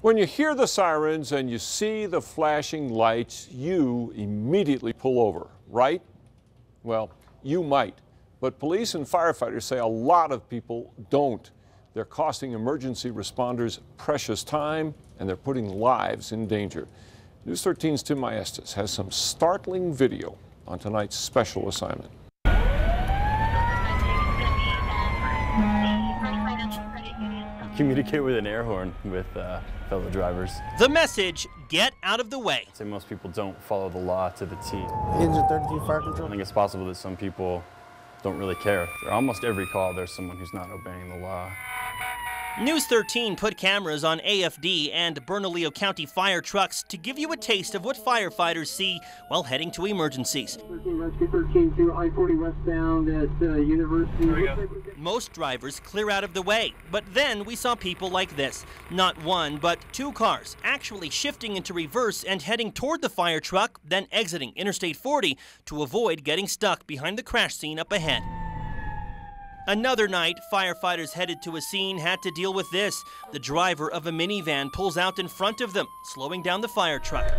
When you hear the sirens and you see the flashing lights, you immediately pull over, right? Well, you might, but police and firefighters say a lot of people don't. They're costing emergency responders precious time, and they're putting lives in danger. News 13's Tim Maestas has some startling video on tonight's special assignment. Communicate with an air horn with fellow drivers. The message, get out of the way. I'd say most people don't follow the law to the T. Engine 33 fire control. I think it's possible that some people don't really care. Almost every call, there's someone who's not obeying the law. News 13 put cameras on AFD and Bernalillo County fire trucks to give you a taste of what firefighters see while heading to emergencies. 13 to I-40 westbound at University. Most drivers clear out of the way, but then we saw people like this. Not one, but two cars actually shifting into reverse and heading toward the fire truck, then exiting Interstate 40 to avoid getting stuck behind the crash scene up ahead. Another night, firefighters headed to a scene had to deal with this. The driver of a minivan pulls out in front of them, slowing down the fire truck.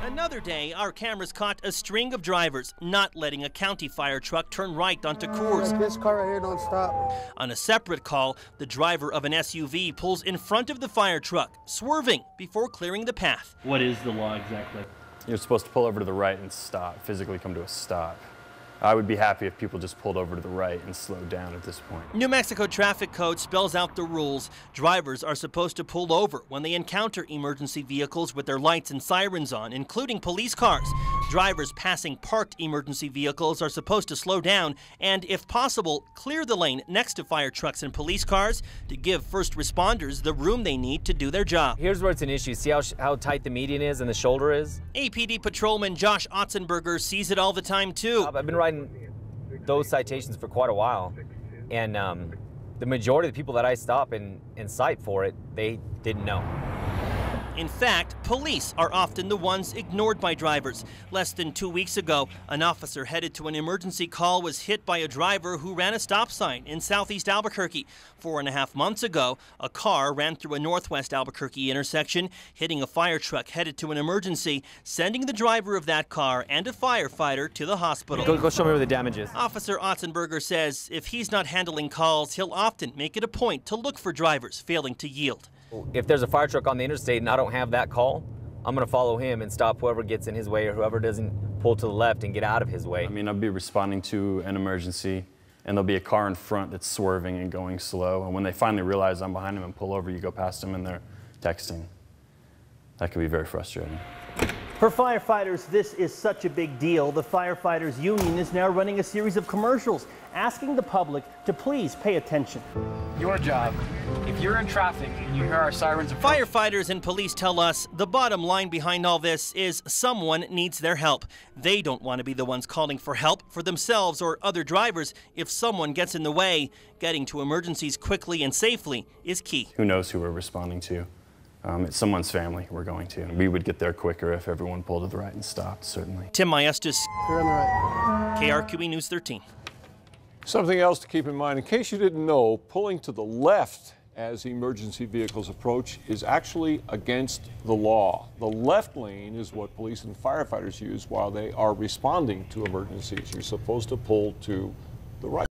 Another day, our cameras caught a string of drivers not letting a county fire truck turn right onto Coors. This car right here don't stop. On a separate call, the driver of an SUV pulls in front of the fire truck, swerving before clearing the path. What is the law exactly? You're supposed to pull over to the right and stop, physically come to a stop. I would be happy if people just pulled over to the right and slowed down at this point. New Mexico Traffic Code spells out the rules. Drivers are supposed to pull over when they encounter emergency vehicles with their lights and sirens on, including police cars. Drivers passing parked emergency vehicles are supposed to slow down and, if possible, clear the lane next to fire trucks and police cars to give first responders the room they need to do their job. Here's where it's an issue. See how tight the median is and the shoulder is? APD patrolman Josh Otzenberger sees it all the time, too. I've been riding those citations for quite a while, and the majority of the people that I stop and cite for it, they didn't know. In fact, police are often the ones ignored by drivers. Less than 2 weeks ago, an officer headed to an emergency call was hit by a driver who ran a stop sign in southeast Albuquerque. 4.5 months ago, a car ran through a northwest Albuquerque intersection, hitting a fire truck headed to an emergency, sending the driver of that car and a firefighter to the hospital. Go show me where the damage is. Officer Otzenberger says if he's not handling calls, he'll often make it a point to look for drivers failing to yield. If there's a fire truck on the interstate and I don't have that call, I'm going to follow him and stop whoever gets in his way or whoever doesn't pull to the left and get out of his way. I mean, I'll be responding to an emergency, and there'll be a car in front that's swerving and going slow, and when they finally realize I'm behind them and pull over, you go past them and they're texting. That can be very frustrating. For firefighters, this is such a big deal. The Firefighters Union is now running a series of commercials asking the public to please pay attention. Your job. If you're in traffic and you hear our sirens approach, firefighters and police tell us the bottom line behind all this is someone needs their help. They don't want to be the ones calling for help for themselves or other drivers. If someone gets in the way, getting to emergencies quickly and safely is key. Who knows who we're responding to? It's someone's family we're going to. We would get there quicker if everyone pulled to the right and stopped, certainly. Tim Maestas, Clear on the right. KRQE News 13. Something else to keep in mind, in case you didn't know, pulling to the left as emergency vehicles approach is actually against the law. The left lane is what police and firefighters use while they are responding to emergencies. You're supposed to pull to the right.